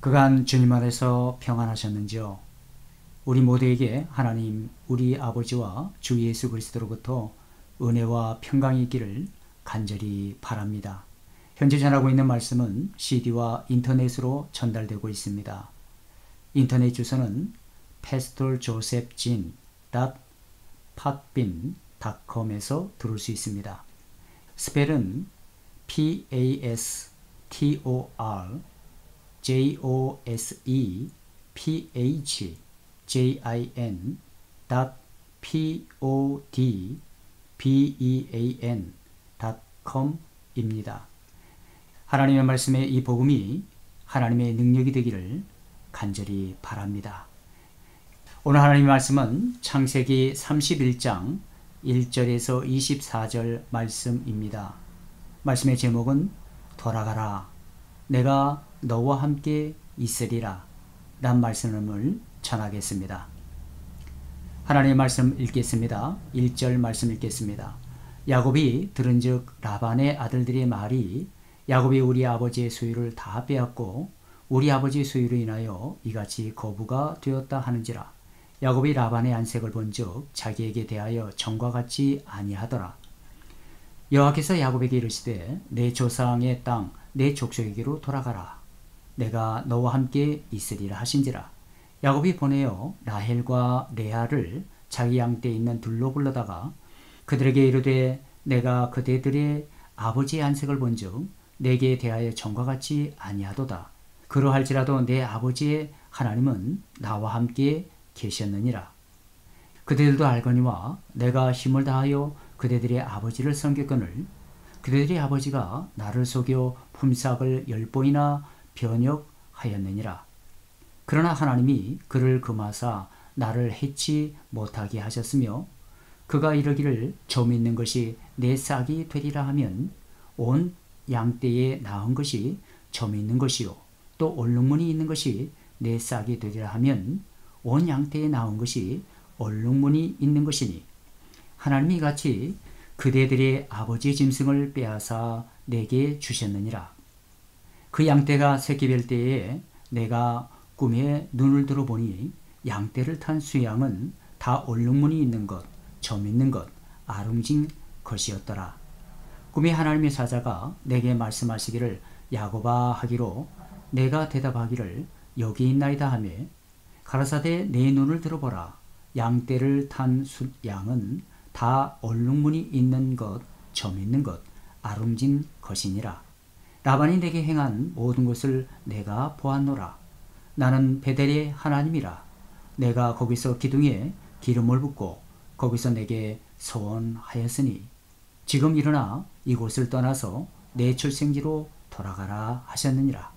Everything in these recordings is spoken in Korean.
그간 주님 안에서 평안하셨는지요? 우리 모두에게 하나님 우리 아버지와 주 예수 그리스도로부터 은혜와 평강이 있기를 간절히 바랍니다. 현재 전하고 있는 말씀은 CD와 인터넷으로 전달되고 있습니다. 인터넷 주소는 pastorjosephjin.podbean.com에서 들을 수 있습니다. 스펠은 josephjin.podbean.com입니다. 하나님의 말씀의 이 복음이 하나님의 능력이 되기를 간절히 바랍니다. 오늘 하나님의 말씀은 창세기 31장 1절에서 24절 말씀입니다. 말씀의 제목은 돌아가라, 내가 너와 함께 있으리라 란 말씀을 전하겠습니다. 하나님의 말씀 읽겠습니다. 1절 말씀 읽겠습니다. 야곱이 들은즉 라반의 아들들의 말이 야곱이 우리 아버지의 소유를 다 빼앗고 우리 아버지의 소유로 인하여 이같이 거부가 되었다 하는지라. 야곱이 라반의 안색을 본즉 자기에게 대하여 전과 같지 아니하더라. 여호와께서 야곱에게 이르시되 내 조상의 땅 내 족속에게로 돌아가라, 내가 너와 함께 있으리라 하신지라. 야곱이 보내어 라헬과 레아를 자기 양떼에 있는 둘로 불러다가 그들에게 이르되 내가 그대들의 아버지의 안색을 본즉 내게 대하여 전과 같지 아니하도다. 그러할지라도 내 아버지의 하나님은 나와 함께 계셨느니라. 그대들도 알거니와 내가 힘을 다하여 그대들의 아버지를 섬겼거늘 그대들의 아버지가 나를 속여 품삯을 10번이나 변역하였느니라. 그러나 하나님이 그를 금하사 나를 해치 못하게 하셨으며 그가 이르기를 점 있는 것이 내 싹이 되리라 하면 온 양떼에 나은 것이 점 있는 것이요 또 얼룩무늬 있는 것이 내 싹이 되리라 하면 온 양떼에 나은 것이 얼룩무늬 있는 것이니 하나님이 이같이 그대들의 아버지의 짐승을 빼앗아 내게 주셨느니라. 그 양떼가 새끼 뵐 때에 내가 꿈에 눈을 들어보니 양떼를 탄 수양은 다 얼룩무늬 있는 것, 점 있는 것, 아름진 것이었더라. 꿈에 하나님의 사자가 내게 말씀하시기를 야곱아 하기로 내가 대답하기를 여기 있나이다 하며 가라사대 내 눈을 들어보라. 양떼를 탄 숫양은 다 얼룩무늬 있는 것, 점 있는 것, 아름진 것이니라. 라반이 내게 행한 모든 것을 내가 보았노라. 나는 베델의 하나님이라. 내가 거기서 기둥에 기름을 붓고 거기서 내게 서원하였으니 지금 일어나 이곳을 떠나서 내 출생지로 돌아가라 하셨느니라.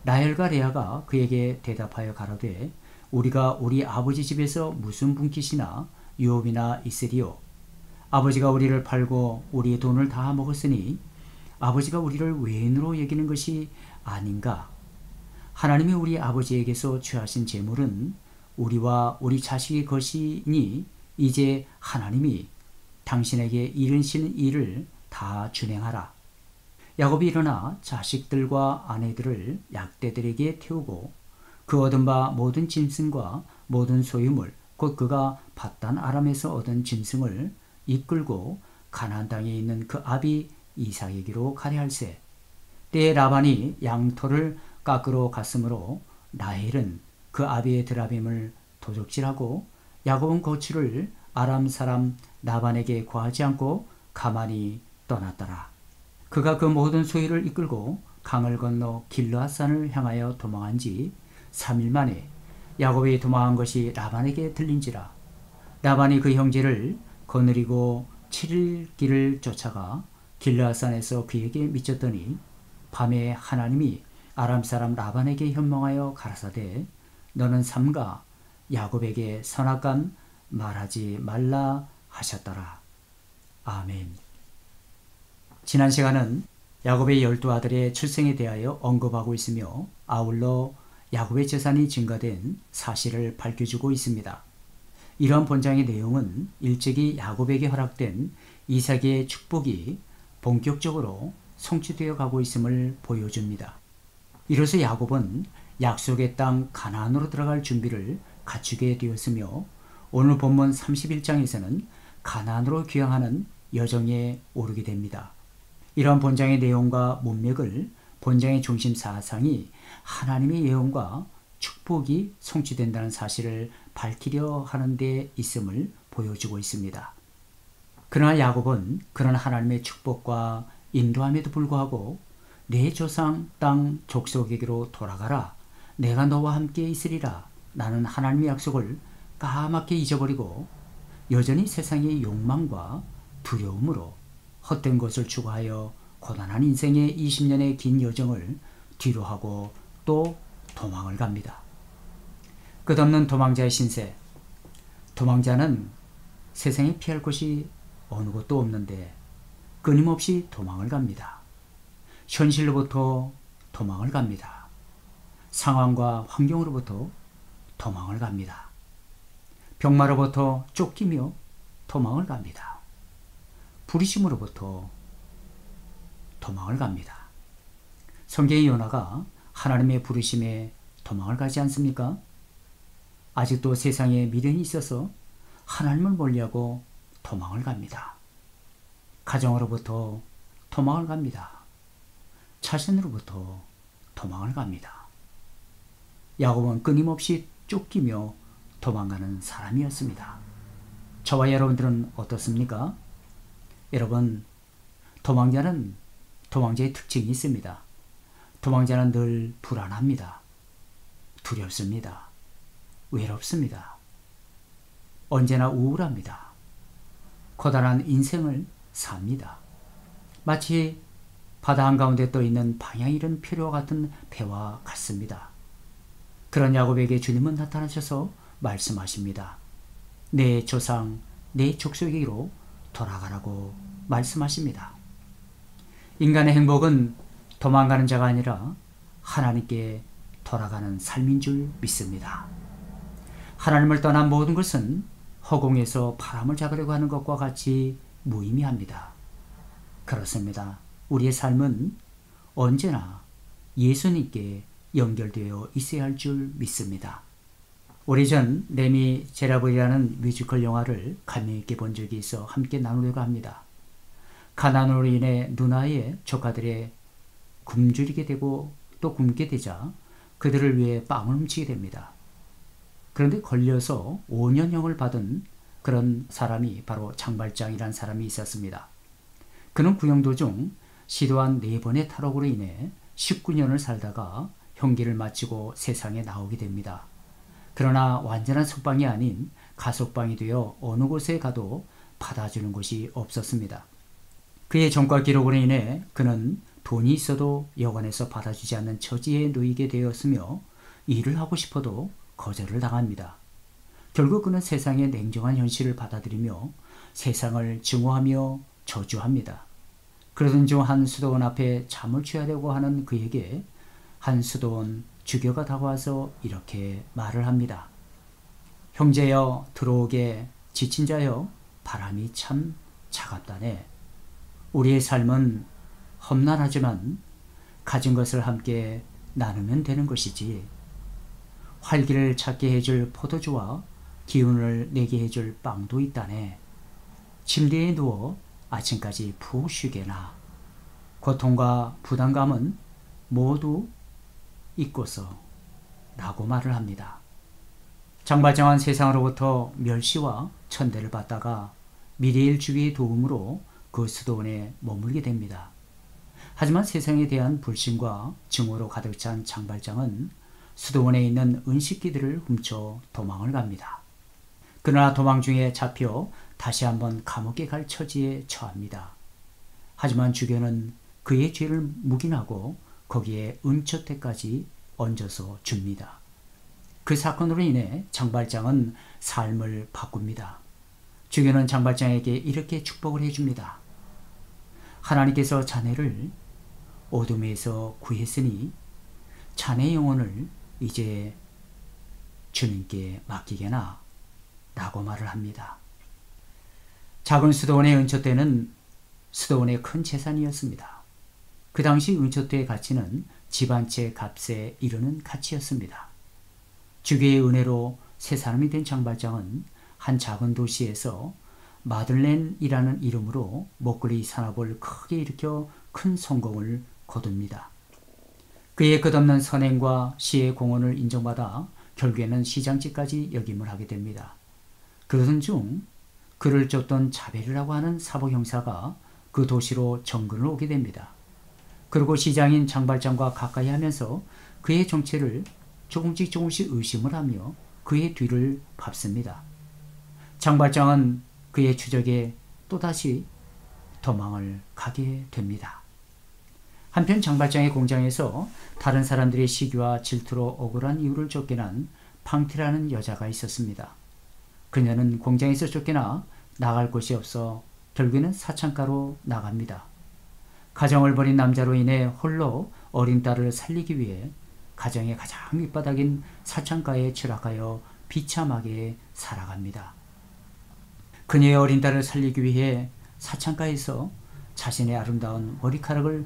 라헬과 레아가 그에게 대답하여 가로되 우리가 우리 아버지 집에서 무슨 분깃이나 유업이나 있으리요. 아버지가 우리를 팔고 우리의 돈을 다 먹었으니 아버지가 우리를 외인으로 여기는 것이 아닌가. 하나님이 우리 아버지에게서 취하신 재물은 우리와 우리 자식의 것이니 이제 하나님이 당신에게 이르신 일을 다 준행하라. 야곱이 일어나 자식들과 아내들을 약대들에게 태우고 그 얻은 바 모든 짐승과 모든 소유물 곧 그가 밧단 아람에서 얻은 짐승을 이끌고 가나안 땅에 있는 그 아비 이삭에게로 가려 할세. 때에 라반이 양털을 깎으러 갔으므로 라헬은 그 아비의 드라빔을 도적질하고 야곱은 거취를 아람 사람 라반에게 구하지 않고 가만히 떠났더라. 그가 그 모든 소유를 이끌고 강을 건너 길르앗산을 향하여 도망한 지 3일 만에 야곱이 도망한 것이 라반에게 들린지라. 라반이 그 형제를 거느리고 7일 길을 쫓아가 길르앗산에서 그에게 미쳤더니 밤에 하나님이 아람 사람 라반에게 현몽하여 가라사대 너는 삼가 야곱에게 선악간 말하지 말라 하셨더라. 아멘. 지난 시간은 야곱의 12아들의 출생에 대하여 언급하고 있으며 아울러 야곱의 재산이 증가된 사실을 밝혀주고 있습니다. 이러한 본장의 내용은 일찍이 야곱에게 허락된 이삭의 축복이 본격적으로 성취되어 가고 있음을 보여줍니다. 이로써 야곱은 약속의 땅 가나안으로 들어갈 준비를 갖추게 되었으며 오늘 본문 31장에서는 가나안으로 귀향하는 여정에 오르게 됩니다. 이러한 본장의 내용과 문맥을 본장의 중심 사상이 하나님의 예언과 축복이 성취된다는 사실을 밝히려 하는 데 있음을 보여주고 있습니다. 그러나 야곱은 그런 하나님의 축복과 인도함에도 불구하고 내 조상 땅 족속에게로 돌아가라. 내가 너와 함께 있으리라. 라는 하나님의 약속을 까맣게 잊어버리고 여전히 세상의 욕망과 두려움으로 헛된 것을 추구하여 고단한 인생의 20년의 긴 여정을 뒤로하고 또 도망을 갑니다. 끝없는 도망자의 신세. 도망자는 세상에 피할 곳이 어느 곳도 없는데 끊임없이 도망을 갑니다. 현실로부터 도망을 갑니다. 상황과 환경으로부터 도망을 갑니다. 병마로부터 쫓기며 도망을 갑니다. 부르심으로부터 도망을 갑니다. 성경의 요나가 하나님의 부르심에 도망을 가지 않습니까? 아직도 세상에 미련이 있어서 하나님을 멀리하고 도망을 갑니다. 가정으로부터 도망을 갑니다. 자신으로부터 도망을 갑니다. 야곱은 끊임없이 쫓기며 도망가는 사람이었습니다. 저와 여러분들은 어떻습니까? 여러분, 도망자의 특징이 있습니다. 도망자는 늘 불안합니다. 두렵습니다. 외롭습니다. 언제나 우울합니다. 고단한 인생을 삽니다. 마치 바다 한가운데 떠있는 방향 잃은 표류와 같은 배와 같습니다. 그런 야곱에게 주님은 나타나셔서 말씀하십니다. 내 조상, 내 족속에게로 돌아가라고 말씀하십니다. 인간의 행복은 도망가는 자가 아니라 하나님께 돌아가는 삶인 줄 믿습니다. 하나님을 떠난 모든 것은 허공에서 바람을 잡으려고 하는 것과 같이 무의미합니다. 그렇습니다. 우리의 삶은 언제나 예수님께 연결되어 있어야 할 줄 믿습니다. 오래전 레미 제라블이라는 뮤지컬 영화를 감명있게 본 적이 있어 함께 나누려고 합니다. 가난으로 인해 누나의 조카들의 굶주리게 되고 또 굶게 되자 그들을 위해 빵을 훔치게 됩니다. 그런데 걸려서 5년형을 받은 그런 사람이 바로 장발장이라는 사람이 있었습니다. 그는 구형 도중 시도한 4번의 탈옥으로 인해 19년을 살다가 형기를 마치고 세상에 나오게 됩니다. 그러나 완전한 석방이 아닌 가석방이 되어 어느 곳에 가도 받아주는 곳이 없었습니다. 그의 전과 기록으로 인해 그는 돈이 있어도 여관에서 받아주지 않는 처지에 놓이게 되었으며 일을 하고 싶어도 거절을 당합니다. 결국 그는 세상의 냉정한 현실을 받아들이며 세상을 증오하며 저주합니다. 그러던 중 한 수도원 앞에 잠을 취하려고 하는 그에게 한 수도원 주교가 다가와서 이렇게 말을 합니다. 형제여, 들어오게. 지친 자여, 바람이 참 차갑다네. 우리의 삶은 험난하지만 가진 것을 함께 나누면 되는 것이지. 활기를 찾게 해줄 포도주와 기운을 내게 해줄 빵도 있다네. 침대에 누워 아침까지 푹 쉬게나. 고통과 부담감은 모두 잊고서 라고 말을 합니다. 장발장은 세상으로부터 멸시와 천대를 받다가 미래일 주위의 도움으로 그 수도원에 머물게 됩니다. 하지만 세상에 대한 불신과 증오로 가득 찬 장발장은 수도원에 있는 은식기들을 훔쳐 도망을 갑니다. 그러나 도망 중에 잡혀 다시 한번 감옥에 갈 처지에 처합니다. 하지만 주교는 그의 죄를 묵인하고 거기에 은초대까지 얹어서 줍니다. 그 사건으로 인해 장발장은 삶을 바꿉니다. 주교는 장발장에게 이렇게 축복을 해줍니다. 하나님께서 자네를 어둠에서 구했으니 자네 영혼을 이제 주님께 맡기게나 라고 말을 합니다. 작은 수도원의 은초대는 수도원의 큰 재산이었습니다. 그 당시 은초토의 가치는 집 한 채 값에 이르는 가치였습니다. 주교의 은혜로 새 사람이 된 장발장은 한 작은 도시에서 마들렌이라는 이름으로 먹거리 산업을 크게 일으켜 큰 성공을 거둡니다. 그의 끝없는 선행과 시의 공헌을 인정받아 결국에는 시장직까지 역임을 하게 됩니다. 그러던 중 그를 쫓던 자베르라고 하는 사복 형사가 그 도시로 정근을 오게 됩니다. 그리고 시장인 장발장과 가까이 하면서 그의 정체를 조금씩 의심을 하며 그의 뒤를 밟습니다. 장발장은 그의 추적에 또다시 도망을 가게 됩니다. 한편 장발장의 공장에서 다른 사람들의 시기와 질투로 억울한 이유를 쫓겨난 팡티라는 여자가 있었습니다. 그녀는 공장에서 쫓겨나 나갈 곳이 없어 결국에는 사창가로 나갑니다. 가정을 버린 남자로 인해 홀로 어린 딸을 살리기 위해 가정의 가장 밑바닥인 사창가에 추락하여 비참하게 살아갑니다. 그녀의 어린 딸을 살리기 위해 사창가에서 자신의 아름다운 머리카락을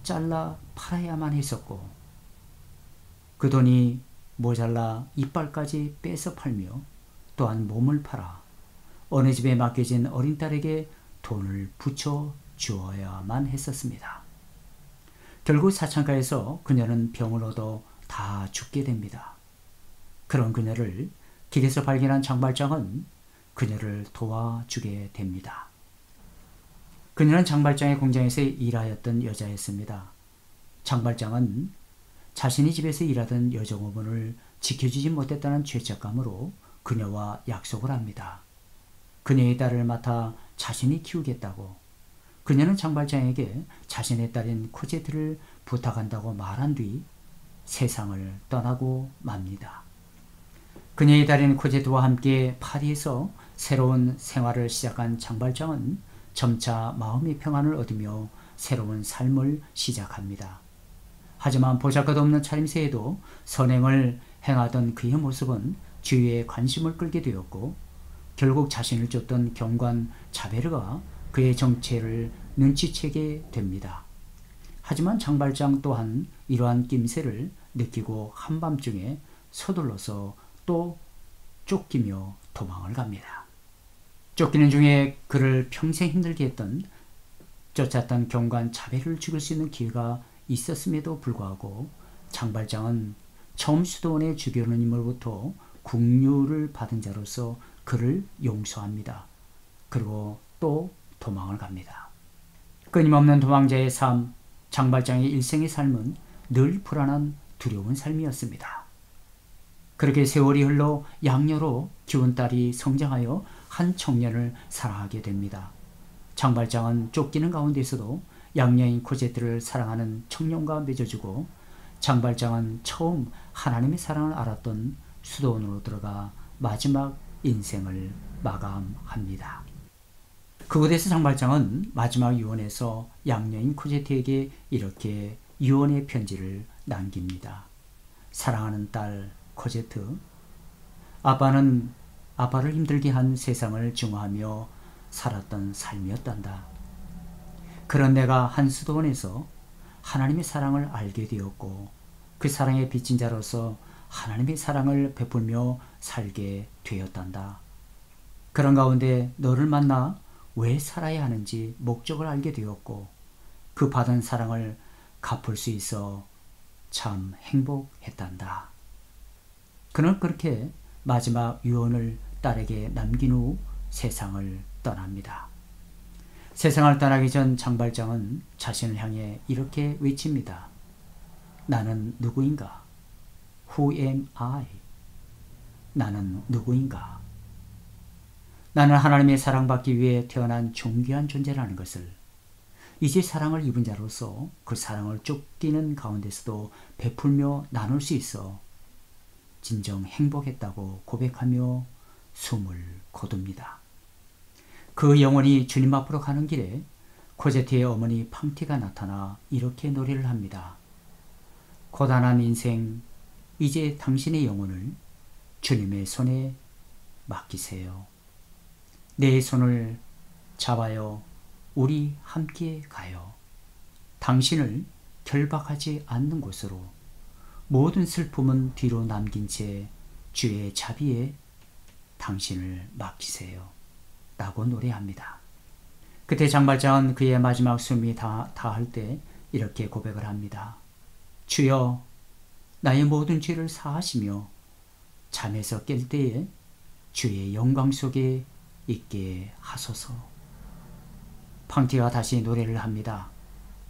잘라 팔아야만 했었고 그 돈이 모자라 이빨까지 빼서 팔며 또한 몸을 팔아 어느 집에 맡겨진 어린 딸에게 돈을 붙여 주어야만 했었습니다. 결국 사창가에서 그녀는 병을 얻어 다 죽게 됩니다. 그런 그녀를 길에서 발견한 장발장은 그녀를 도와주게 됩니다. 그녀는 장발장의 공장에서 일하였던 여자였습니다. 장발장은 자신이 집에서 일하던 여종업원을 지켜주지 못했다는 죄책감으로 그녀와 약속을 합니다. 그녀의 딸을 맡아 자신이 키우겠다고. 그녀는 장발장에게 자신의 딸인 코제트를 부탁한다고 말한 뒤 세상을 떠나고 맙니다. 그녀의 딸인 코제트와 함께 파리에서 새로운 생활을 시작한 장발장은 점차 마음의 평안을 얻으며 새로운 삶을 시작합니다. 하지만 보잘것없는 차림새에도 선행을 행하던 그의 모습은 주위의 관심을 끌게 되었고 결국 자신을 쫓던 경관 자베르가 그의 정체를 눈치채게 됩니다. 하지만 장발장 또한 이러한 낌새를 느끼고 한밤중에 서둘러서 또 쫓기며 도망을 갑니다. 쫓기는 중에 그를 평생 힘들게 했던 쫓았던 경관 자베르를 죽일 수 있는 기회가 있었음에도 불구하고 장발장은 처음 수도원의 주교님으로부터 국류를 받은 자로서 그를 용서합니다. 그리고 또 도망을 갑니다. 끊임없는 도망자의 삶, 장발장의 일생의 삶은 늘 불안한 두려운 삶이었습니다. 그렇게 세월이 흘러 양녀로 키운 딸이 성장하여 한 청년을 사랑하게 됩니다. 장발장은 쫓기는 가운데서도 양녀인 코제트를 사랑하는 청년과 맺어주고 장발장은 처음 하나님의 사랑을 알았던 수도원으로 들어가 마지막 인생을 마감합니다. 그곳에서 장발장은 마지막 유언에서 양녀인 코제트에게 이렇게 유언의 편지를 남깁니다. 사랑하는 딸 코제트, 아빠는 아빠를 힘들게 한 세상을 증오하며 살았던 삶이었단다. 그런 내가 한 수도원에서 하나님의 사랑을 알게 되었고 그 사랑에 빚진 자로서 하나님의 사랑을 베풀며 살게 되었단다. 그런 가운데 너를 만나 왜 살아야 하는지 목적을 알게 되었고 그 받은 사랑을 갚을 수 있어 참 행복했단다. 그는 그렇게 마지막 유언을 딸에게 남긴 후 세상을 떠납니다. 세상을 떠나기 전 장발장은 자신을 향해 이렇게 외칩니다. 나는 누구인가? Who am I? 나는 누구인가? 나는 하나님의 사랑받기 위해 태어난 존귀한 존재라는 것을, 이제 사랑을 입은 자로서 그 사랑을 쫓기는 가운데서도 베풀며 나눌 수 있어 진정 행복했다고 고백하며 숨을 거둡니다. 그 영혼이 주님 앞으로 가는 길에 코제트의 어머니 팡티가 나타나 이렇게 노래를 합니다. 고단한 인생, 이제 당신의 영혼을 주님의 손에 맡기세요. 내 손을 잡아요. 우리 함께 가요. 당신을 결박하지 않는 곳으로 모든 슬픔은 뒤로 남긴 채 주의 자비에 당신을 맡기세요 라고 노래합니다. 그때 장발장은 그의 마지막 숨이 다할 때 이렇게 고백을 합니다. 주여, 나의 모든 죄를 사하시며 잠에서 깰 때에 주의 영광 속에 있게 하소서. 팡티가 다시 노래를 합니다.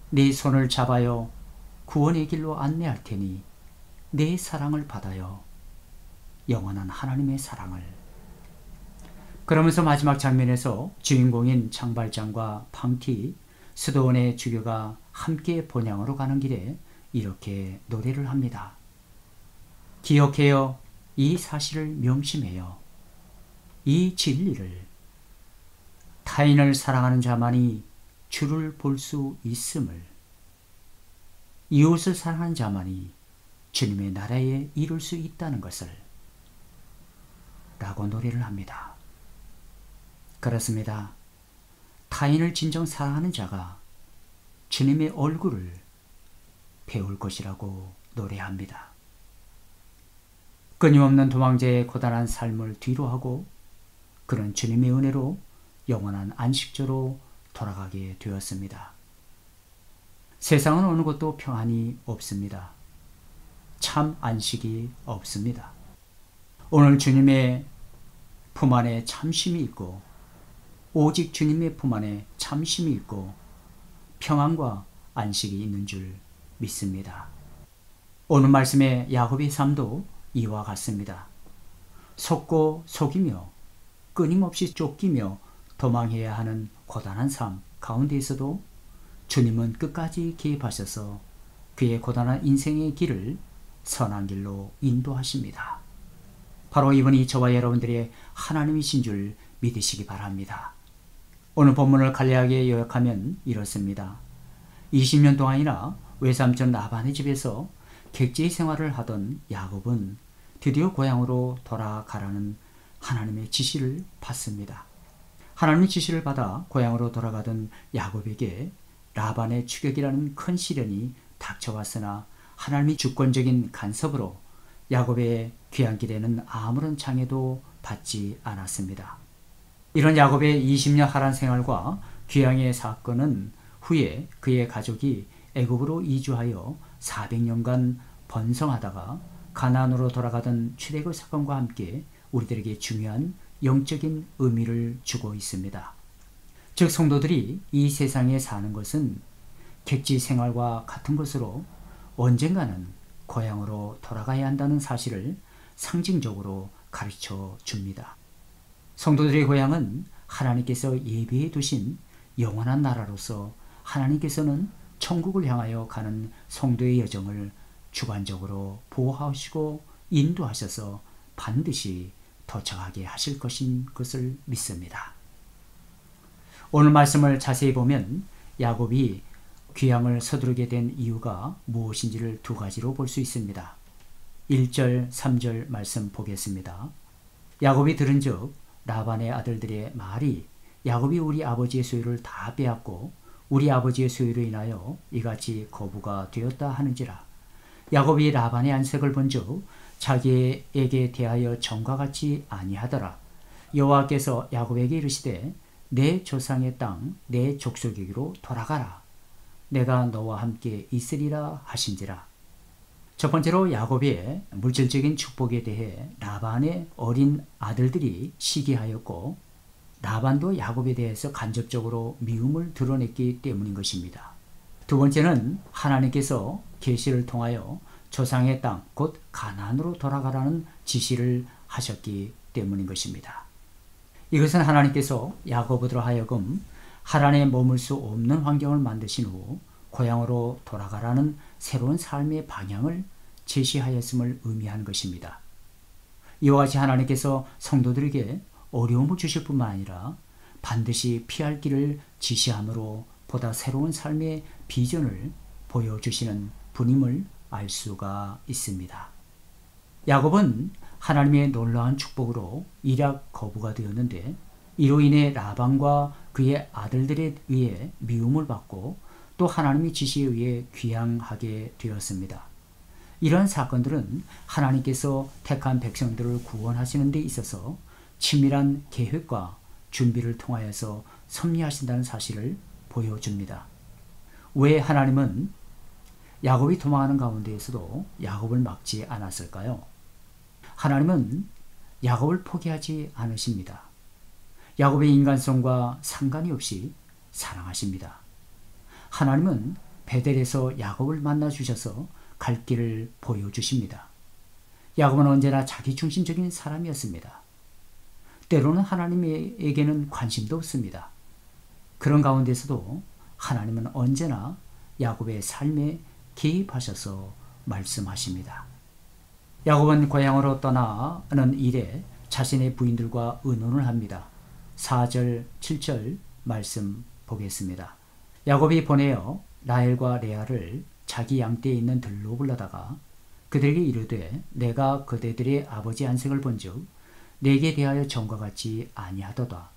네 손을 잡아요 구원의 길로 안내할 테니 내 사랑을 받아요 영원한 하나님의 사랑을. 그러면서 마지막 장면에서 주인공인 장발장과 팡티, 수도원의 주교가 함께 본향으로 가는 길에 이렇게 노래를 합니다. 기억해요. 이 사실을 명심해요. 이 진리를. 타인을 사랑하는 자만이 주를 볼 수 있음을. 이웃을 사랑하는 자만이 주님의 나라에 이룰 수 있다는 것을. 라고 노래를 합니다. 그렇습니다. 타인을 진정 사랑하는 자가 주님의 얼굴을 배울 것이라고 노래합니다. 끊임없는 도망자의 고단한 삶을 뒤로하고 그런 주님의 은혜로 영원한 안식처로 돌아가게 되었습니다. 세상은 어느 곳도 평안이 없습니다. 참 안식이 없습니다. 오늘 주님의 품 안에 참심이 있고 오직 주님의 품 안에 참심이 있고 평안과 안식이 있는 줄 믿습니다. 오늘 말씀의 야곱의 삶도 이와 같습니다. 속고 속이며 끊임없이 쫓기며 도망해야 하는 고단한 삶 가운데에서도 주님은 끝까지 개입하셔서 그의 고단한 인생의 길을 선한 길로 인도하십니다. 바로 이분이 저와 여러분들의 하나님이신 줄 믿으시기 바랍니다. 오늘 본문을 간략하게 요약하면 이렇습니다. 20년 동안이나 외삼촌 라반의 집에서 객지 생활을 하던 야곱은 드디어 고향으로 돌아가라는 하나님의 지시를 받습니다. 하나님의 지시를 받아 고향으로 돌아가던 야곱에게 라반의 추격이라는 큰 시련이 닥쳐왔으나 하나님의 주권적인 간섭으로 야곱의 귀환길에는 아무런 장애도 받지 않았습니다. 이런 야곱의 20년 하란 생활과 귀향의 사건은 후에 그의 가족이 애굽으로 이주하여 400년간 번성하다가 가나안으로 돌아가던 출애굽 사건과 함께 우리들에게 중요한 영적인 의미를 주고 있습니다. 즉 성도들이 이 세상에 사는 것은 객지 생활과 같은 것으로 언젠가는 고향으로 돌아가야 한다는 사실을 상징적으로 가르쳐 줍니다. 성도들의 고향은 하나님께서 예비해 두신 영원한 나라로서 하나님께서는 천국을 향하여 가는 성도의 여정을 주관적으로 보호하시고 인도하셔서 반드시 도착하게 하실 것을 믿습니다. 오늘 말씀을 자세히 보면 야곱이 귀향을 서두르게 된 이유가 무엇인지를 두 가지로 볼 수 있습니다. 1절, 3절 말씀 보겠습니다. 야곱이 들은즉 라반의 아들들의 말이 야곱이 우리 아버지의 소유를 다 빼앗고 우리 아버지의 소유로 인하여 이같이 거부가 되었다 하는지라. 야곱이 라반의 안색을 본즉 자기에게 대하여 전과 같이 아니하더라. 여호와께서 야곱에게 이르시되 내 조상의 땅 내 족속에게로 돌아가라. 내가 너와 함께 있으리라 하신지라. 첫 번째로 야곱의 물질적인 축복에 대해 라반의 어린 아들들이 시기하였고 라반도 야곱에 대해서 간접적으로 미움을 드러냈기 때문인 것입니다. 두 번째는 하나님께서 계시를 통하여 조상의 땅 곧 가나안으로 돌아가라는 지시를 하셨기 때문인 것입니다. 이것은 하나님께서 야곱으로 하여금 하란에 머물 수 없는 환경을 만드신 후 고향으로 돌아가라는 새로운 삶의 방향을 제시하였음을 의미하는 것입니다. 이와 같이 하나님께서 성도들에게 어려움을 주실 뿐만 아니라 반드시 피할 길을 지시함으로 보다 새로운 삶의 비전을 보여주시는 분임을 알 수가 있습니다. 야곱은 하나님의 놀라운 축복으로 일약 거부가 되었는데 이로 인해 라반과 그의 아들들에 의해 미움을 받고 또 하나님의 지시에 의해 귀향하게 되었습니다. 이러한 사건들은 하나님께서 택한 백성들을 구원하시는 데 있어서 치밀한 계획과 준비를 통하여서 섭리하신다는 사실을 보여줍니다. 왜 하나님은 야곱이 도망하는 가운데에서도 야곱을 막지 않았을까요? 하나님은 야곱을 포기하지 않으십니다. 야곱의 인간성과 상관이 없이 사랑하십니다. 하나님은 베델에서 야곱을 만나 주셔서 갈 길을 보여주십니다. 야곱은 언제나 자기중심적인 사람이었습니다. 때로는 하나님에게는 관심도 없습니다. 그런 가운데서도 하나님은 언제나 야곱의 삶에 개입하셔서 말씀하십니다. 야곱은 고향으로 떠나는 일에 자신의 부인들과 의논을 합니다. 4절, 7절 말씀 보겠습니다. 야곱이 보내어 라헬과 레아를 자기 양떼에 있는 들로 불러다가 그들에게 이르되 내가 그대들의 아버지 안색을 본즉 내게 대하여 전과 같지 아니하도다.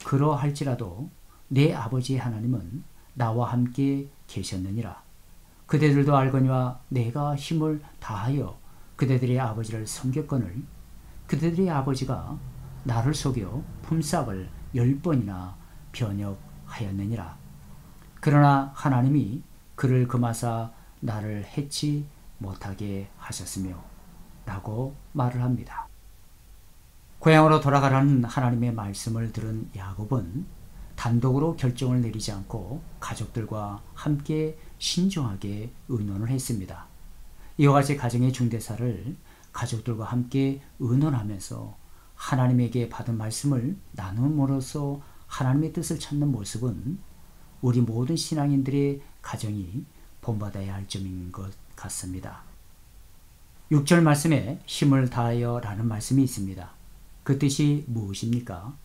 그러할지라도 내 아버지 하나님은 나와 함께 계셨느니라. 그대들도 알거니와 내가 힘을 다하여 그대들의 아버지를 섬겼거늘 그대들의 아버지가 나를 속여 품삯을 10번이나 변역하였느니라. 그러나 하나님이 그를 금하사 나를 해치 못하게 하셨으며 라고 말을 합니다. 고향으로 돌아가라는 하나님의 말씀을 들은 야곱은 단독으로 결정을 내리지 않고 가족들과 함께 신중하게 의논을 했습니다. 이와 같이 가정의 중대사를 가족들과 함께 의논하면서 하나님에게 받은 말씀을 나눔으로써 하나님의 뜻을 찾는 모습은 우리 모든 신앙인들의 가정이 본받아야 할 점인 것 같습니다. 6절 말씀에 힘을 다하여 라는 말씀이 있습니다. 그 뜻이 무엇입니까?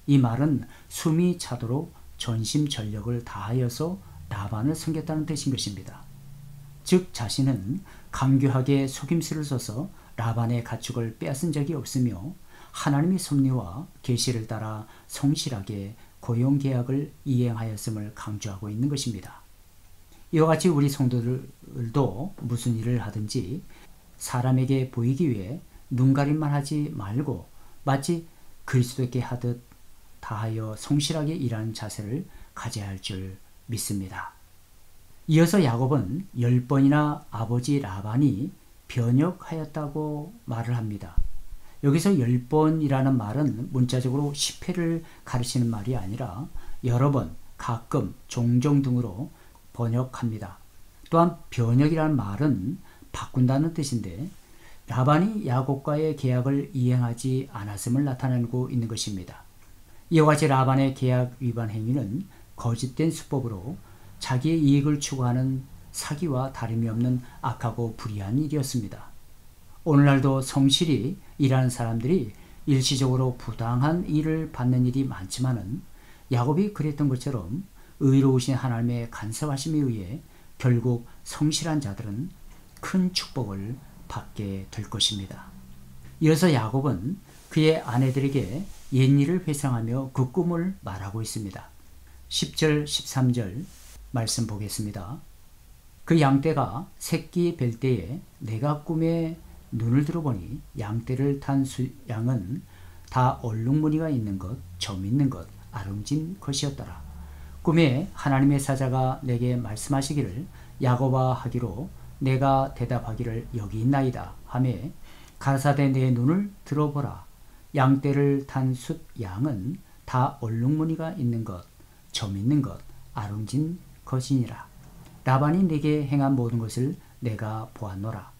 이 말은 숨이 차도록 전심전력을 다하여서 라반을 섬겼다는 뜻인 것입니다. 즉 자신은 강교하게 속임수를 써서 라반의 가축을 빼앗은 적이 없으며 하나님의 섭리와 계시를 따라 성실하게 고용계약을 이행하였음을 강조하고 있는 것입니다. 이와 같이 우리 성도들도 무슨 일을 하든지 사람에게 보이기 위해 눈가림만 하지 말고 마치 그리스도께 하듯 다하여 성실하게 일하는 자세를 가져야 할 줄 믿습니다. 이어서 야곱은 10번이나 아버지 라반이 변역하였다고 말을 합니다. 여기서 10번이라는 말은 문자적으로 10회를 가르치는 말이 아니라 여러 번, 가끔, 종종 등으로 번역합니다. 또한 변역이라는 말은 바꾼다는 뜻인데 라반이 야곱과의 계약을 이행하지 않았음을 나타내고 있는 것입니다. 이와 같이 라반의 계약 위반 행위는 거짓된 수법으로 자기의 이익을 추구하는 사기와 다름이 없는 악하고 불의한 일이었습니다. 오늘날도 성실히 일하는 사람들이 일시적으로 부당한 일을 받는 일이 많지만은 야곱이 그랬던 것처럼 의로우신 하나님의 간섭하심에 의해 결국 성실한 자들은 큰 축복을 받게 될 것입니다. 이어서 야곱은 그의 아내들에게 옛일을 회상하며 그 꿈을 말하고 있습니다. 10절, 13절 말씀 보겠습니다. 그 양떼가 새끼 뵐 때에 내가 꿈에 눈을 들어보니 양떼를 탄 양은 다 얼룩무늬가 있는 것, 점 있는 것, 아름진 것이었더라. 꿈에 하나님의 사자가 내게 말씀하시기를 야곱아 하기로 내가 대답하기를 여기 있나이다 하매 가라사대 내 눈을 들어보라. 양떼를 탄 숫 양은 다 얼룩무늬가 있는 것, 점 있는 것, 아름진 것이니라. 라반이 내게 행한 모든 것을 내가 보았노라.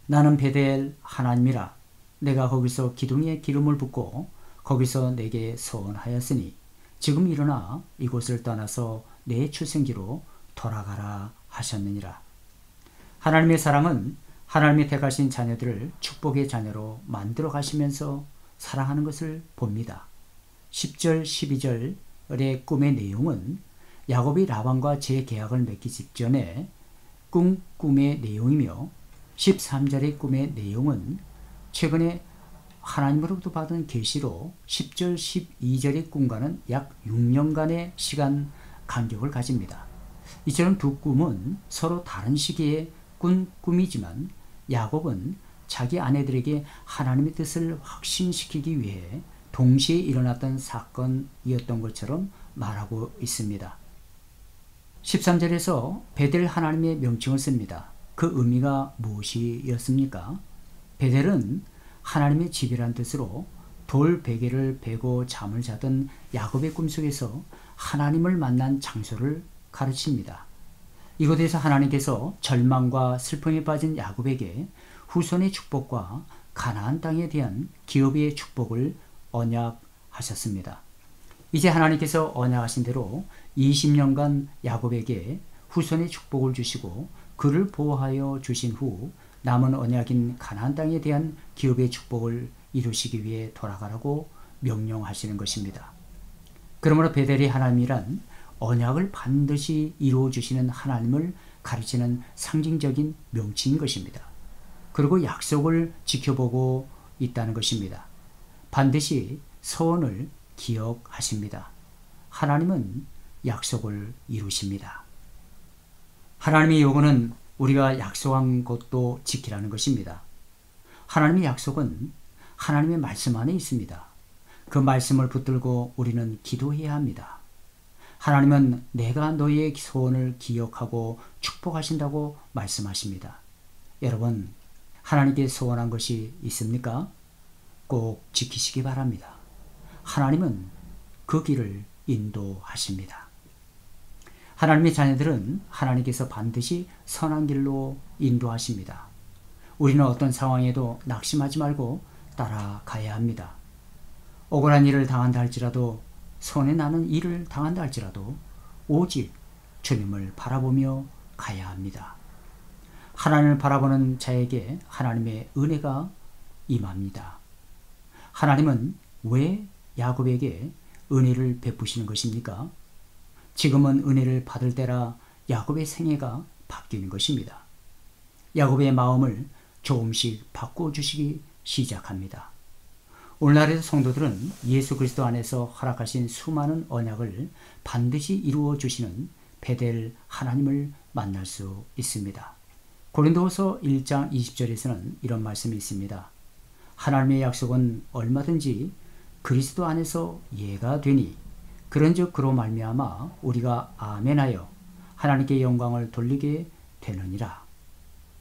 나는 베델 하나님이라. 내가 거기서 기둥에 기름을 붓고 거기서 내게 서원하였으니 지금 일어나 이곳을 떠나서 내 출생지로 돌아가라 하셨느니라. 하나님의 사랑은 하나님의 택하신 자녀들을 축복의 자녀로 만들어 가시면서 사랑하는 것을 봅니다. 10절, 12절의 꿈의 내용은 야곱이 라반과 재계약을 맺기 직전에 꿈의 내용이며 13절의 꿈의 내용은 최근에 하나님으로부터 받은 계시로 10절, 12절의 꿈과는 약 6년간의 시간 간격을 가집니다. 이처럼 두 꿈은 서로 다른 시기에 꾼 꿈이지만 야곱은 자기 아내들에게 하나님의 뜻을 확신시키기 위해 동시에 일어났던 사건이었던 것처럼 말하고 있습니다. 13절에서 베델 하나님의 명칭을 씁니다. 그 의미가 무엇이었습니까? 베델은 하나님의 집이란 뜻으로 돌 베개를 베고 잠을 자던 야곱의 꿈속에서 하나님을 만난 장소를 가르칩니다. 이곳에서 하나님께서 절망과 슬픔에 빠진 야곱에게 후손의 축복과 가나안 땅에 대한 기업의 축복을 언약하셨습니다. 이제 하나님께서 언약하신 대로 20년간 야곱에게 후손의 축복을 주시고 그를 보호하여 주신 후 남은 언약인 가나안 땅에 대한 기업의 축복을 이루시기 위해 돌아가라고 명령하시는 것입니다. 그러므로 베델이 하나님이란 언약을 반드시 이루어 주시는 하나님을 가르치는 상징적인 명칭인 것입니다. 그리고 약속을 지켜보고 있다는 것입니다. 반드시 서원을 기억하십니다. 하나님은 약속을 이루십니다. 하나님의 요구는 우리가 약속한 것도 지키라는 것입니다. 하나님의 약속은 하나님의 말씀 안에 있습니다. 그 말씀을 붙들고 우리는 기도해야 합니다. 하나님은 내가 너희의 소원을 기억하고 축복하신다고 말씀하십니다. 여러분, 하나님께 소원한 것이 있습니까? 꼭 지키시기 바랍니다. 하나님은 그 길을 인도하십니다. 하나님의 자녀들은 하나님께서 반드시 선한 길로 인도하십니다. 우리는 어떤 상황에도 낙심하지 말고 따라가야 합니다. 억울한 일을 당한다 할지라도, 손해 나는 일을 당한다 할지라도 오직 주님을 바라보며 가야 합니다. 하나님을 바라보는 자에게 하나님의 은혜가 임합니다. 하나님은 왜 야곱에게 은혜를 베푸시는 것입니까? 지금은 은혜를 받을 때라 야곱의 생애가 바뀌는 것입니다. 야곱의 마음을 조금씩 바꿔주시기 시작합니다. 오늘날의 성도들은 예수 그리스도 안에서 허락하신 수많은 언약을 반드시 이루어 주시는 베델 하나님을 만날 수 있습니다. 고린도후서 1장 20절에서는 이런 말씀이 있습니다. 하나님의 약속은 얼마든지 그리스도 안에서 예가 되니 그런즉 그로 말미암아 우리가 아멘하여 하나님께 영광을 돌리게 되느니라.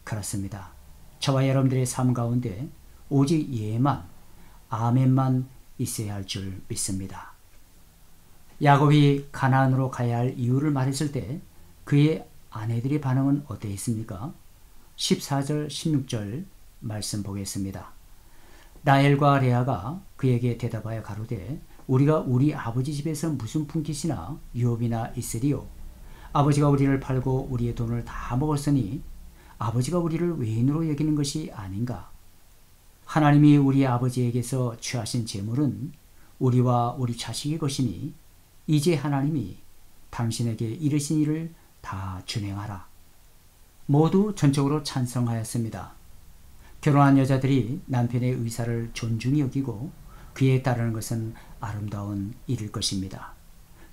그렇습니다. 저와 여러분들의 삶 가운데 오직 예만, 아멘만 있어야 할 줄 믿습니다. 야곱이 가나안으로 가야 할 이유를 말했을 때 그의 아내들의 반응은 어떠했습니까? 14절 16절 말씀 보겠습니다. 라헬과 레아가 그에게 대답하여 가로되 우리가 우리 아버지 집에서 무슨 품깃이나 유업이나 있으리요? 아버지가 우리를 팔고 우리의 돈을 다 먹었으니 아버지가 우리를 외인으로 여기는 것이 아닌가? 하나님이 우리 아버지에게서 취하신 재물은 우리와 우리 자식의 것이니 이제 하나님이 당신에게 이르신 일을 다 준행하라. 모두 전적으로 찬성하였습니다. 결혼한 여자들이 남편의 의사를 존중히 여기고 그에 따르는 것은 아름다운 일일 것입니다.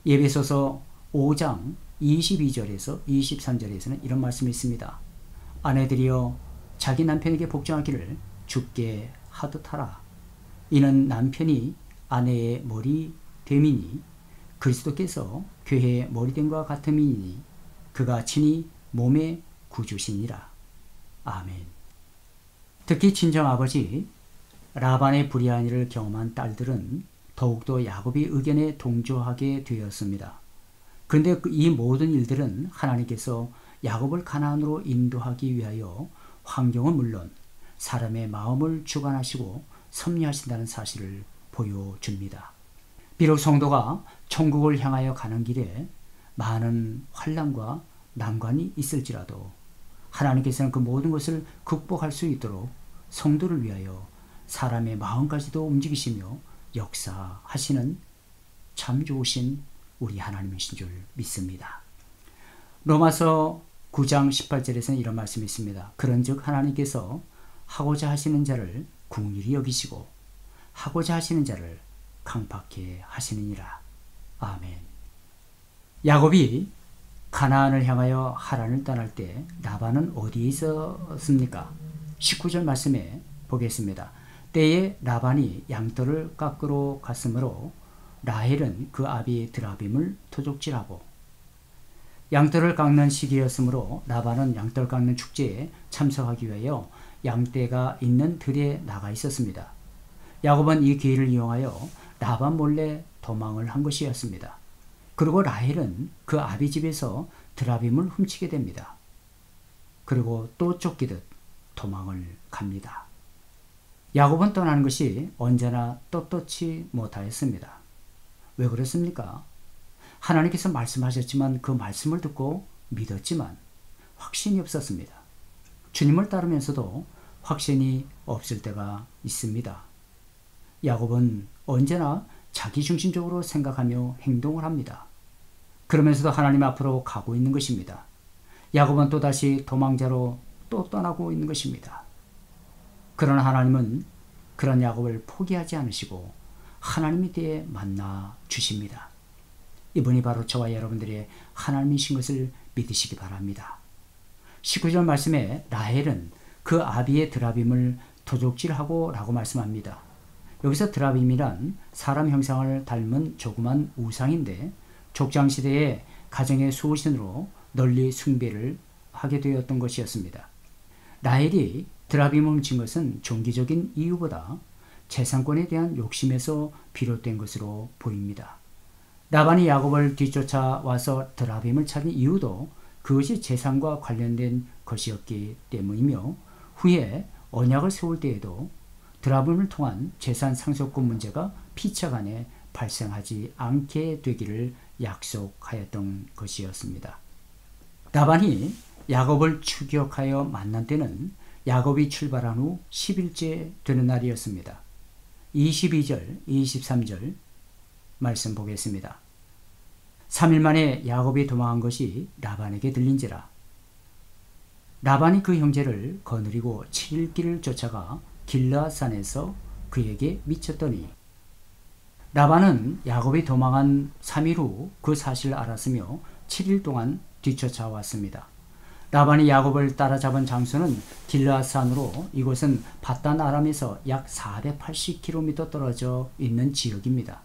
에베소서 5장 22절에서 23절에서는 이런 말씀이 있습니다. 아내들이여 자기 남편에게 복종하기를 주께 하듯 하라. 이는 남편이 아내의 머리 됨이니 그리스도께서 교회의 머리됨과 같음이니 그가 친히 몸의 구주시니라. 아멘. 특히 친정아버지 라반의 불의한 일을 경험한 딸들은 더욱더 야곱의 의견에 동조하게 되었습니다. 그런데 이 모든 일들은 하나님께서 야곱을 가나안으로 인도하기 위하여 환경은 물론 사람의 마음을 주관하시고 섭리하신다는 사실을 보여줍니다. 비록 성도가 천국을 향하여 가는 길에 많은 환난과 난관이 있을지라도 하나님께서는 그 모든 것을 극복할 수 있도록 성도를 위하여 사람의 마음까지도 움직이시며 역사하시는 참 좋으신 우리 하나님이신 줄 믿습니다. 로마서 9장 18절에서는 이런 말씀이 있습니다. 그런즉 하나님께서 하고자 하시는 자를 긍휼히 여기시고 하고자 하시는 자를 강팍해 하시느니라. 아멘. 야곱이 가나안을 향하여 하란을 떠날 때 라반은 어디에 있었습니까? 19절 말씀에 보겠습니다. 때에 라반이 양털을 깎으러 갔으므로 라헬은 그 아비 드라빔을 토족질하고, 양털을 깎는 시기였으므로 라반은 양털 깎는 축제에 참석하기 위하여 양떼가 있는 들에 나가 있었습니다. 야곱은 이 기회를 이용하여 라반 몰래 도망을 한 것이었습니다. 그리고 라헬은 그 아비 집에서 드라빔을 훔치게 됩니다. 그리고 또 쫓기듯 도망을 갑니다. 야곱은 떠나는 것이 언제나 떳떳지 못하였습니다. 왜 그렇습니까? 하나님께서 말씀하셨지만 그 말씀을 듣고 믿었지만 확신이 없었습니다. 주님을 따르면서도 확신이 없을 때가 있습니다. 야곱은 언제나 자기중심적으로 생각하며 행동을 합니다. 그러면서도 하나님 앞으로 가고 있는 것입니다. 야곱은 또다시 도망자로 또 떠나고 있는 것입니다. 그러나 하나님은 그런 야곱을 포기하지 않으시고 하나님의 때에 만나 주십니다. 이분이 바로 저와 여러분들의 하나님이신 것을 믿으시기 바랍니다. 19절 말씀에 라헬은 그 아비의 드라빔을 도적질하고 라고 말씀합니다. 여기서 드라빔이란 사람 형상을 닮은 조그만 우상인데 족장시대의 가정의 수호신으로 널리 숭배를 하게 되었던 것이었습니다. 라헬이 드라빔을 훔친 것은 종기적인 이유보다 재산권에 대한 욕심에서 비롯된 것으로 보입니다. 라반이 야곱을 뒤쫓아와서 드라빔을 찾은 이유도 그것이 재산과 관련된 것이었기 때문이며, 후에 언약을 세울 때에도 드라빔을 통한 재산 상속권 문제가 피차간에 발생하지 않게 되기를 약속하였던 것이었습니다. 라반이 야곱을 추격하여 만난 때는 야곱이 출발한 후 10일째 되는 날이었습니다. 22절, 23절 말씀 보겠습니다. 3일 만에 야곱이 도망한 것이 라반에게 들린지라. 라반이 그 형제를 거느리고 7일 길을 쫓아가 길르앗산에서 그에게 미쳤더니, 라반은 야곱이 도망한 3일 후 그 사실을 알았으며 7일 동안 뒤쫓아왔습니다. 라반이 야곱을 따라잡은 장소는 길르앗산으로, 이곳은 밧단 아람에서 약 480km 떨어져 있는 지역입니다.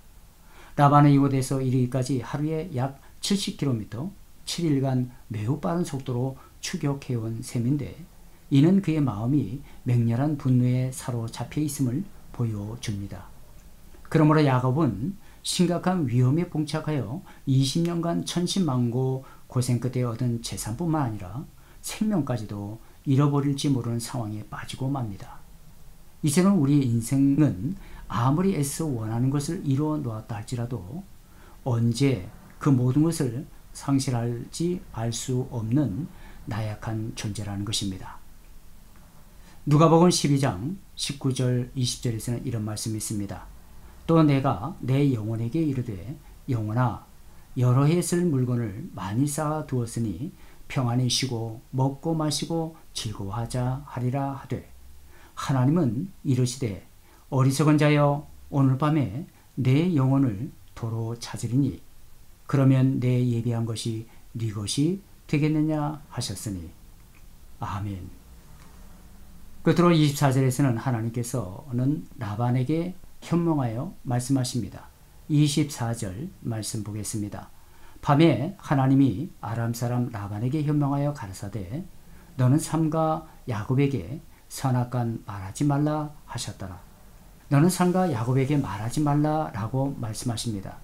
라반은 이곳에서 이르기까지 하루에 약 70km, 7일간 매우 빠른 속도로 추격해온 셈인데, 이는 그의 마음이 맹렬한 분노에 사로잡혀 있음을 보여줍니다. 그러므로 야곱은 심각한 위험에 봉착하여 20년간 천신만고 고생 끝에 얻은 재산뿐만 아니라 생명까지도 잃어버릴지 모르는 상황에 빠지고 맙니다. 이처럼 우리의 인생은 아무리 애써 원하는 것을 이루어 놓았다 할지라도 언제 그 모든 것을 상실할지 알 수 없는 나약한 존재라는 것입니다. 누가복음 12장 19절 20절에서는 이런 말씀이 있습니다. 또 내가 내 영혼에게 이르되, 영혼아, 여러 해 쓸 물건을 많이 쌓아 두었으니 평안히 쉬고 먹고 마시고 즐거워하자 하리라 하되, 하나님은 이르시되, 어리석은 자여, 오늘 밤에 내 영혼을 도로 찾으리니 그러면 내 예비한 것이 네 것이 되겠느냐 하셨으니. 아멘. 끝으로 24절에서는 하나님께서는 라반에게 현몽하여 말씀하십니다. 24절 말씀 보겠습니다. 밤에 하나님이 아람 사람 라반에게 현몽하여 가라사대, 너는 삼가 야곱에게 선악간 말하지 말라 하셨더라. 너는 삼가 야곱에게 말하지 말라라고 말씀하십니다.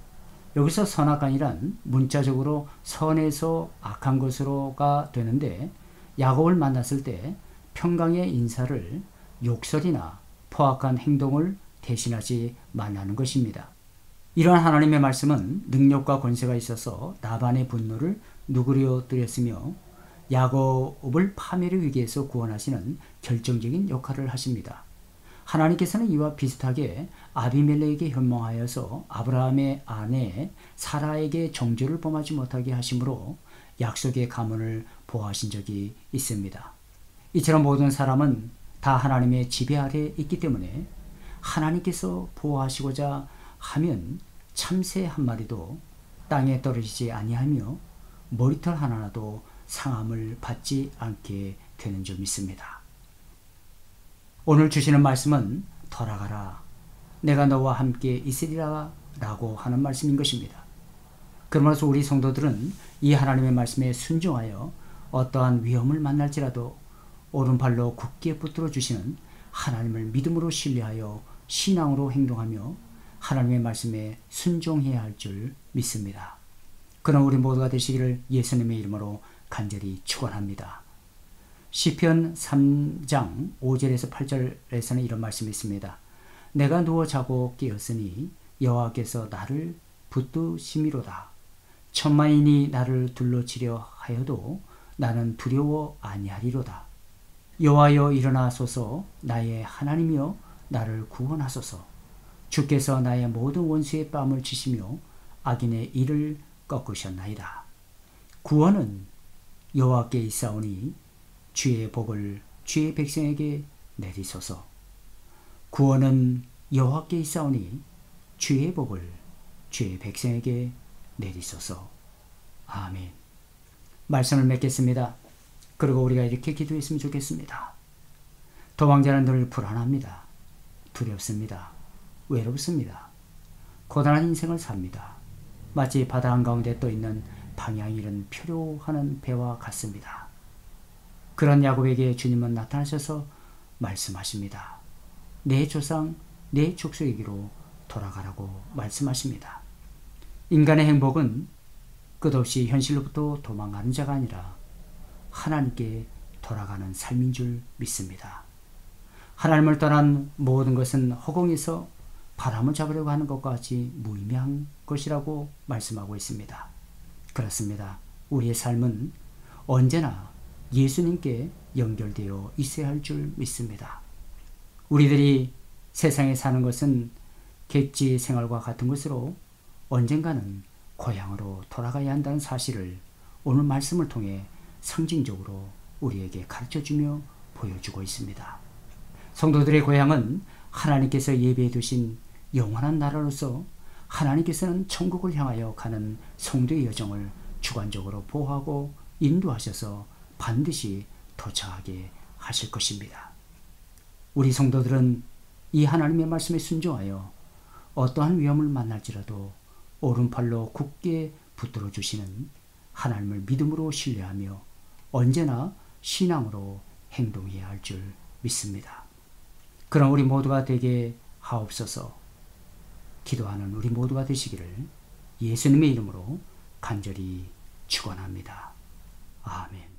여기서 선악간이란 문자적으로 선에서 악한 것으로가 되는데, 야곱을 만났을 때 평강의 인사를 욕설이나 포악한 행동을 대신하지 말라는 것입니다. 이러한 하나님의 말씀은 능력과 권세가 있어서 라반의 분노를 누그러뜨렸으며 야곱을 파멸의 위기에서 구원하시는 결정적인 역할을 하십니다. 하나님께서는 이와 비슷하게 아비멜렉에게 현몽하여서 아브라함의 아내 사라에게 정죄를 범하지 못하게 하심으로 약속의 가문을 보호하신 적이 있습니다. 이처럼 모든 사람은 다 하나님의 지배 아래 있기 때문에 하나님께서 보호하시고자 하면 참새 한 마리도 땅에 떨어지지 아니하며 머리털 하나라도 상함을 받지 않게 되는 줄 믿습니다. 오늘 주시는 말씀은 돌아가라, 내가 너와 함께 있으리라 라고 하는 말씀인 것입니다. 그러므로 우리 성도들은 이 하나님의 말씀에 순종하여 어떠한 위험을 만날지라도 오른팔로 굳게 붙들어 주시는 하나님을 믿음으로 신뢰하여 신앙으로 행동하며 하나님의 말씀에 순종해야 할 줄 믿습니다. 그런 우리 모두가 되시기를 예수님의 이름으로 간절히 축원합니다. 시편 3장 5절에서 8절에서는 이런 말씀이 있습니다. 내가 누워 자고 깨었으니 여호와께서 나를 붙드심이로다. 천만인이 나를 둘러치려 하여도 나는 두려워 아니하리로다. 여호와여 일어나소서, 나의 하나님이여 나를 구원하소서. 주께서 나의 모든 원수의 뺨을 치시며 악인의 일을 꺾으셨나이다. 구원은 여호와께 있사오니 주의 복을 주의 백성에게 내리소서. 구원은 여호와께 있사오니 주의 복을 주의 백성에게 내리소서. 아멘. 말씀을 맺겠습니다. 그리고 우리가 이렇게 기도했으면 좋겠습니다. 도망자는 늘 불안합니다. 두렵습니다. 외롭습니다. 고단한 인생을 삽니다. 마치 바다 한가운데 떠있는 방향 잃은 표류하는 배와 같습니다. 그런 야곱에게 주님은 나타나셔서 말씀하십니다. 내 조상, 내 족속에게로 돌아가라고 말씀하십니다. 인간의 행복은 끝없이 현실로부터 도망가는 자가 아니라 하나님께 돌아가는 삶인 줄 믿습니다. 하나님을 떠난 모든 것은 허공에서 바람을 잡으려고 하는 것과 같이 무의미한 것이라고 말씀하고 있습니다. 그렇습니다. 우리의 삶은 언제나 예수님께 연결되어 있어야 할 줄 믿습니다. 우리들이 세상에 사는 것은 객지 생활과 같은 것으로 언젠가는 고향으로 돌아가야 한다는 사실을 오늘 말씀을 통해 상징적으로 우리에게 가르쳐주며 보여주고 있습니다. 성도들의 고향은 하나님께서 예비해 두신 영원한 나라로서 하나님께서는 천국을 향하여 가는 성도의 여정을 주관적으로 보호하고 인도하셔서 반드시 도착하게 하실 것입니다. 우리 성도들은 이 하나님의 말씀에 순종하여 어떠한 위험을 만날지라도 오른팔로 굳게 붙들어 주시는 하나님을 믿음으로 신뢰하며 언제나 신앙으로 행동해야 할 줄 믿습니다. 그럼 우리 모두가 되게 하옵소서. 기도하는 우리 모두가 되시기를 예수님의 이름으로 간절히 축원합니다. 아멘.